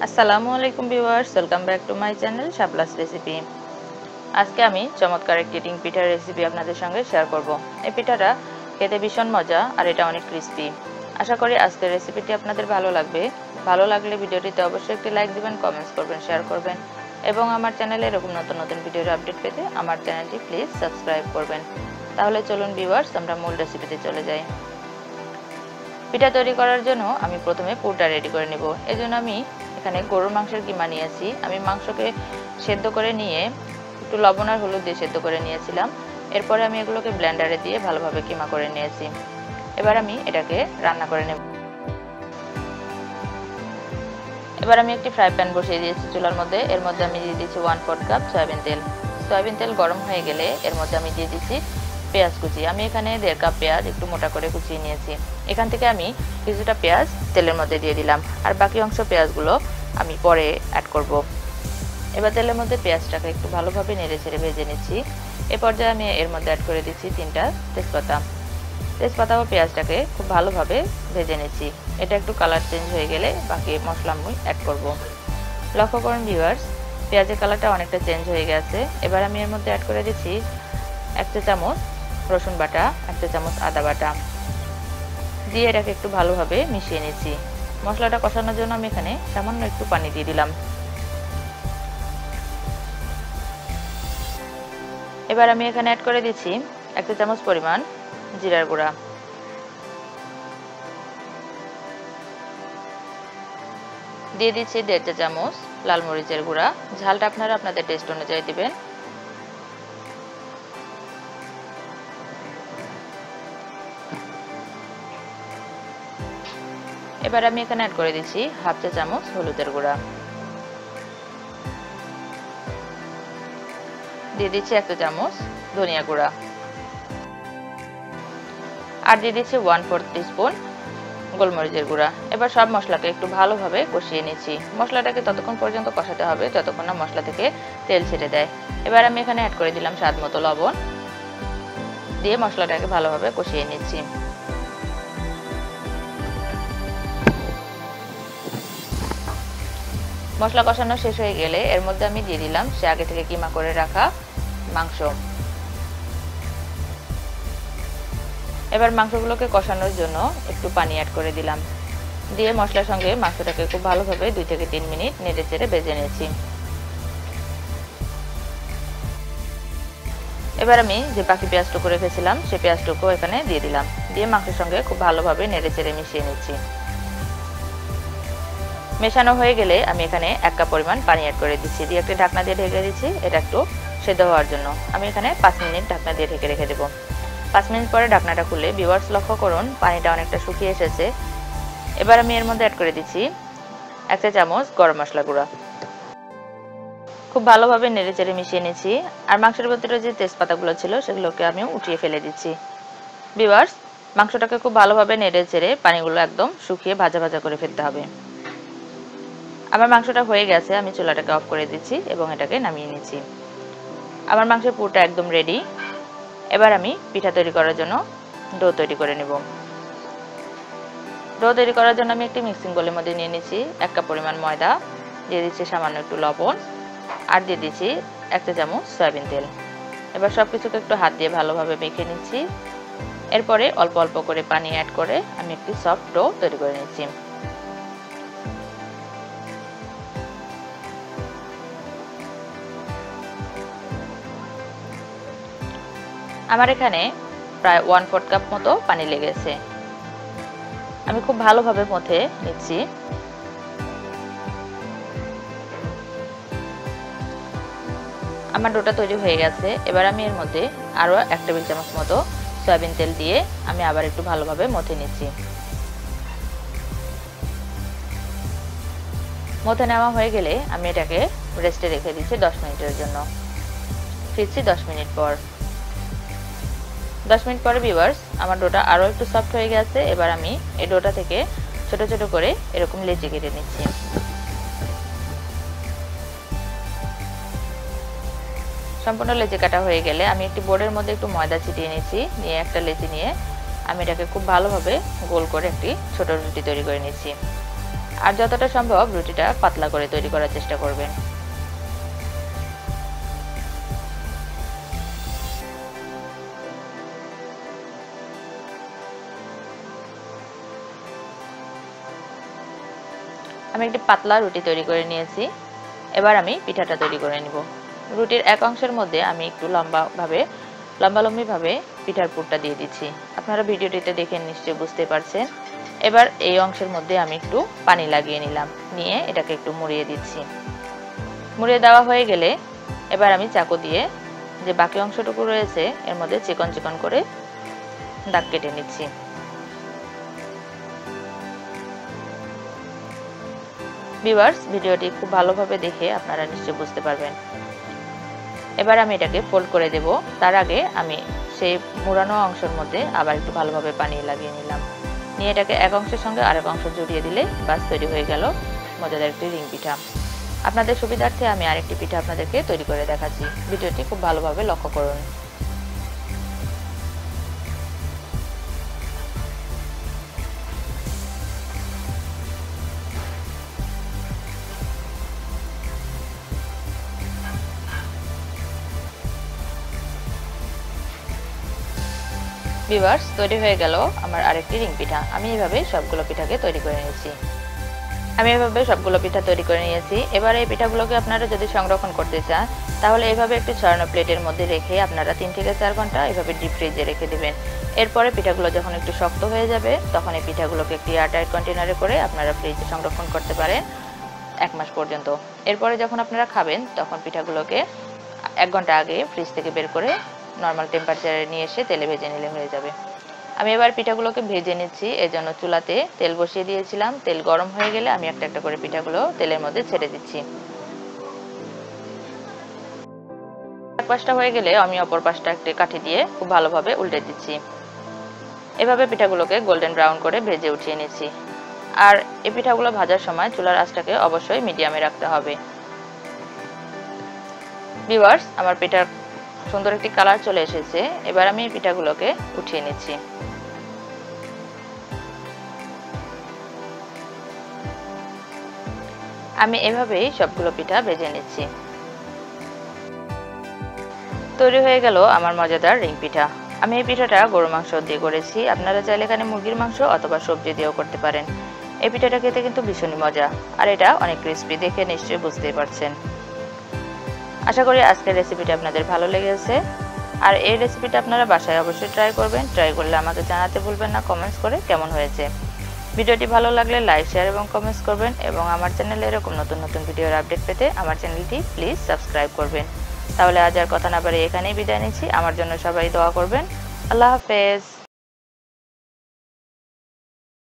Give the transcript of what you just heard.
আসসালামু আলাইকুম viewers, welcome back to my channel Shapla's recipe. আজকে আমি চমৎকার একটি ডিম পিঠার রেসিপি আপনাদের সঙ্গে শেয়ার করব। এই পিঠাটা খেতে ভীষণ মজা আর এটা অনেক ক্রিস্পি। আশা করি আজকের রেসিপিটি আপনাদের ভালো লাগবে। ভালো লাগলে ভিডিওটিতে অবশ্যই একটি লাইক দিবেন, কমেন্টস করবেন, শেয়ার করবেন এবং আমার চ্যানেলে এরকম নতুন নতুন ভিডিওর আপডেট পেতে আমার চ্যানেলটি প্লিজ সাবস্ক্রাইব করবেন। তাহলে চলুন ভিউয়ার্স, আমরা মূল রেসিপিতে চলে যাই। পিঠা তৈরি করার জন্য আমি প্রথমে পুরটা রেডি করে নেব। এজন্য আমি এখানে গরুর মাংসের কিমা নিয়েছি। আমি মাংসকে সেদ্ধ করে নিয়ে একটু লবণ আর হলুদ দিয়ে সেদ্ধ করে নিয়েছিলাম। এরপরে আমি এগুলোকে ব্লেন্ডারে দিয়ে ভালোভাবে কিমা করে নিয়েছি। এবার আমি এটাকে রান্না করে নেব। এবার আমি একটি ফ্রাই প্যান বসিয়ে দিয়েছি চুলার মধ্যে। এর মধ্যে আমি দিয়ে দিচ্ছি 1/4 কাপ সয়াবিন তেল। সয়াবিন তেল গরম হয়ে গেলে এর মধ্যে আমি দিয়ে দিচ্ছি পেঁয়াজ কুচি। আমি এখানে 1.5 কাপ পেঁয়াজ একটু মোটা করে কুচিয়ে নিয়েছি। এখান থেকে আমি কিছুটা পেঁয়াজ তেলের মধ্যে দিয়ে দিলাম, আর বাকি অংশ পেঁয়াজগুলো আমি পরে অ্যাড করব। এবার তেলের মধ্যে পেঁয়াজটাকে একটু ভালোভাবে নেড়ে ছেড়ে ভেজে নিচ্ছি। এ পর্যায়ে আমি এর মধ্যে অ্যাড করে দিচ্ছি 3টা তেজপাতা। তেজপাতা ও পেঁয়াজটাকে খুব ভালোভাবে ভেজে নিচ্ছি। এটা একটু কালার চেঞ্জ হয়ে গেলে বাকি মশলা আমি অ্যাড করব। লক্ষ্য করুন ভিউয়ার্স, পেঁয়াজের কালারটা অনেকটা চেঞ্জ হয়ে গেছে। এবার আমি এর মধ্যে অ্যাড করে দিচ্ছি 1 চা চামচ রসুন বাটা, 1 চা চামচ আদা বাটা দিয়ে এটাকে একটু ভালোভাবে মিশিয়ে নিচ্ছি। মশলাটা কষানোর জন্য আমি এখানে সামান্য একটু পানি দিয়ে দিলাম। এবার আমি এখানে অ্যাড করে দিচ্ছি 1 চা চামচ পরিমাণ জিরার গুঁড়া, দিয়ে দিচ্ছি 1.5 চা চামচ লাল মরিচের গুঁড়া। ঝালটা আপনারা আপনাদের টেস্ট অনুযায়ী দিবেন। এবার আমি এখানে অ্যাড করে দিচ্ছি 1/2 চা চামচ হলুদের গুঁড়া, দিয়ে দিচ্ছি 1 চা চামচ ধনিয়া গুঁড়া, আর দিয়ে দিচ্ছি 1/4 টিস্পুন গোলমরিচের গুঁড়া। এবার সব মশলাকে একটু ভালোভাবে কষিয়ে নিচ্ছি। মশলাটাকে ততক্ষণ পর্যন্ত কষাতে হবে যতক্ষণ না মশলা থেকে তেল ছেড়ে দেয়। এবার আমি এখানে অ্যাড করে দিলাম স্বাদ মতো লবণ, দিয়ে মশলাটাকে ভালোভাবে কষিয়ে নিচ্ছি। মশলা কষানো শেষ হয়ে গেলে এর মধ্যে আমি দিয়ে দিলাম সে আগে থেকে কিমা করে রাখা মাংস। এবার মাংসগুলোকে কষানোর জন্য একটু পানি অ্যাড করে দিলাম, দিয়ে মশলার সঙ্গে মাংসটাকে খুব ভালোভাবে 2 থেকে 3 মিনিট নেড়ে চেড়ে ভেজে নিয়েছি। এবার আমি যে বাকি পেঁয়াজটুকু রেখেছিলাম সেই পেঁয়াজটুকু এখানে দিয়ে দিলাম, দিয়ে মাংসের সঙ্গে খুব ভালোভাবে নেড়ে চেড়ে মিশিয়ে নিচ্ছি। মেশানো হয়ে গেলে আমি এখানে 1 কাপ পরিমাণ পানি অ্যাড করে দিচ্ছি, দিয়ে একটা ঢাকনা দিয়ে ঢেকে দিচ্ছি এটা একটু সেদ্ধ হওয়ার জন্য। আমি এখানে 5 মিনিট ঢাকনা দিয়ে ঢেকে রেখে দেবো। 5 মিনিট পরে ঢাকনাটা খুলে ভিউয়ার্স লক্ষ্য করুন পানিটা অনেকটা শুকিয়ে এসেছে। এবার আমি এর মধ্যে অ্যাড করে দিচ্ছি 1 চা চামচ গরম মশলা গুঁড়া। খুব ভালোভাবে নেড়ে চেড়ে মিশিয়ে নিচ্ছি, আর মাংসের ভিতরে যে তেজপাতাগুলো ছিল সেগুলোকে আমি উঠিয়ে ফেলে দিচ্ছি। ভিউয়ার্স, মাংসটাকে খুব ভালোভাবে নেড়ে চেড়ে পানিগুলো একদম শুকিয়ে ভাজা ভাজা করে ফেলতে হবে। আমার মাংসটা হয়ে গেছে, আমি চুলাটাকে অফ করে দিচ্ছি এবং এটাকে নামিয়ে নিচ্ছি। আমার মাংসের পুরটা একদম রেডি। এবার আমি পিঠা তৈরি করার জন্য ডো তৈরি করে নেব। ডো তৈরি করার জন্য আমি একটি মিক্সিং বোলের মধ্যে নিয়ে নিচ্ছি 1 কাপ পরিমাণ ময়দা, দিয়ে দিচ্ছি সামান্য একটু লবণ, আর দিয়ে দিচ্ছি 1 চা চামচ সয়াবিন তেল। এবার সব কিছুকে একটু হাত দিয়ে ভালোভাবে মেখে নিচ্ছি। এরপরে অল্প অল্প করে পানি অ্যাড করে আমি একটি সফট ডো তৈরি করে নিচ্ছি। আমার এখানে প্রায় 1/4 কাপ মতো পানি লেগেছে। আমি খুব ভালোভাবে মথে নিচ্ছি। আমার ডোটা তৈরি হয়ে গেছে। এবার আমি এর মধ্যে আরও 1 টেবিল চামচ মতো সয়াবিন তেল দিয়ে আমি আবার একটু ভালোভাবে মথে নিচ্ছি। মথে নেওয়া হয়ে গেলে আমি এটাকে রেস্টে রেখে দিচ্ছি 10 মিনিটের জন্য। ফিরছি 10 মিনিট পর। 10 মিনিট পরে ভিউয়ার্স, আমার ডোটা আরও একটু সফট হয়ে গেছে। এবার আমি এই ডোটা থেকে ছোট ছোট করে এরকম লেচি কেটে নিচ্ছি। সম্পূর্ণ লেচি কাটা হয়ে গেলে আমি একটি বোর্ডের মধ্যে একটু ময়দা ছিটিয়ে নিয়েছি, নিয়ে একটা লেচি নিয়ে আমি এটাকে খুব ভালোভাবে গোল করে একটি ছোট রুটি তৈরি করে নিচ্ছি। আর যতটা সম্ভব রুটিটা পাতলা করে তৈরি করার চেষ্টা করবেন। আমি একটি পাতলা রুটি তৈরি করে নিয়েছি। এবার আমি পিঠাটা তৈরি করে নিব। রুটির এক অংশের মধ্যে আমি একটু লম্বালম্বিভাবে পিঠার পুরটা দিয়ে দিচ্ছি। আপনারা ভিডিওটিতে দেখে নিশ্চয়ই বুঝতে পারছেন। এবার এই অংশের মধ্যে আমি একটু পানি লাগিয়ে নিলাম, নিয়ে এটাকে একটু মুড়িয়ে দিচ্ছি। মুড়িয়ে দেওয়া হয়ে গেলে এবার আমি চাকু দিয়ে যে বাকি অংশটুকু রয়েছে এর মধ্যে চিকন চিকন করে দাগ কেটে নিচ্ছি। ভিউয়ার্স, ভিডিওটি খুব ভালোভাবে দেখে আপনারা নিশ্চয়ই বুঝতে পারবেন। এবার আমি এটাকে ফোল্ড করে দেব। তার আগে আমি সেই মুড়ানো অংশের মধ্যে আবার একটু ভালোভাবে পানি লাগিয়ে নিলাম, নিয়ে এটাকে এক অংশের সঙ্গে আরেক অংশ জড়িয়ে দিলে বাস তৈরি হয়ে গেল মজাদার একটি রিং পিঠা। আপনাদের সুবিধার্থে আমি আরেকটি পিঠা আপনাদেরকে তৈরি করে দেখাচ্ছি। ভিডিওটি খুব ভালোভাবে লক্ষ্য করুন। ভিউয়ার্স, তৈরি হয়ে গেল আমার আরেকটি রিং পিঠা। আমি এভাবে সবগুলো পিঠাকে তৈরি করে নিয়েছি। এবার এই পিঠাগুলোকে আপনারা যদি সংরক্ষণ করতে চান তাহলে এভাবে একটি ছড়ানো প্লেটের মধ্যে রেখে আপনারা 3 থেকে 4 ঘন্টা এভাবে ডিপ ফ্রিজে রেখে দিবেন। এরপরে পিঠাগুলো যখন একটু শক্ত হয়ে যাবে তখন এই পিঠাগুলোকে একটি এয়ারটাইট কন্টেনারে করে আপনারা ফ্রিজে সংরক্ষণ করতে পারেন 1 মাস পর্যন্ত। এরপরে যখন আপনারা খাবেন তখন পিঠাগুলোকে 1 ঘন্টা আগে ফ্রিজ থেকে বের করে নরমাল টেম্পারেচারে নিয়ে এসে তেলে ভেজে নিলে হয়ে যাবে। আমি এবার পিঠাগুলোকে ভেজে নিচ্ছি। এজন্য চুলাতে তেল বসিয়ে দিয়েছিলাম। তেল গরম হয়ে গেলে আমি একটা একটা করে পিঠাগুলো তেলের মধ্যে ছেড়ে দিচ্ছি। এক পাশটা হয়ে গেলে আমি অপর পাশটা একটি কাঠি দিয়ে খুব ভালোভাবে উল্টে দিচ্ছি। এভাবে পিঠাগুলোকে গোল্ডেন ব্রাউন করে ভেজে উঠিয়ে নিচ্ছি। আর এই পিঠাগুলো ভাজার সময় চুলার আঁচটাকে অবশ্যই মিডিয়ামে রাখতে হবে। ভিউয়ার্স, আমার পিঠার সুন্দর একটি কালার চলে এসেছে। এবার আমি এই পিঠাগুলোকে উঠিয়ে নিচ্ছি। আমি এভাবেই সবগুলো পিঠা ভেজে নিচ্ছি। তৈরি হয়ে গেল আমার মজাদার রিং পিঠা। আমি এই পিঠাটা গরুর মাংস দিয়ে করেছি। আপনারা চাইলে এখানে মুরগির মাংস অথবা সবজি দিয়েও করতে পারেন। এই পিঠাটা খেতে কিন্তু ভীষণই মজা, আর এটা অনেক ক্রিস্পি, দেখে নিশ্চয়ই বুঝতেই পারছেন। আশা করি আজকের রেসিপিটা আপনাদের ভালো লেগেছে। আর এই রেসিপিটা আপনারা বাসায় অবশ্যই ট্রাই করবেন। ট্রাই করলে আমাকে জানাতে ভুলবেন না কমেন্টস করে কেমন হয়েছে। ভিডিওটি ভালো লাগলে লাইক, শেয়ার এবং কমেন্টস করবেন। এবং আমার চ্যানেলে এরকম নতুন নতুন ভিডিওর আপডেট পেতে আমার চ্যানেলটি প্লিজ সাবস্ক্রাইব করবেন। তাহলে আজ আর কথা না বাড়িয়ে এখানেই বিদায় নিচ্ছি। আমার জন্য সবাই দোয়া করবেন। আল্লাহ হাফেজ।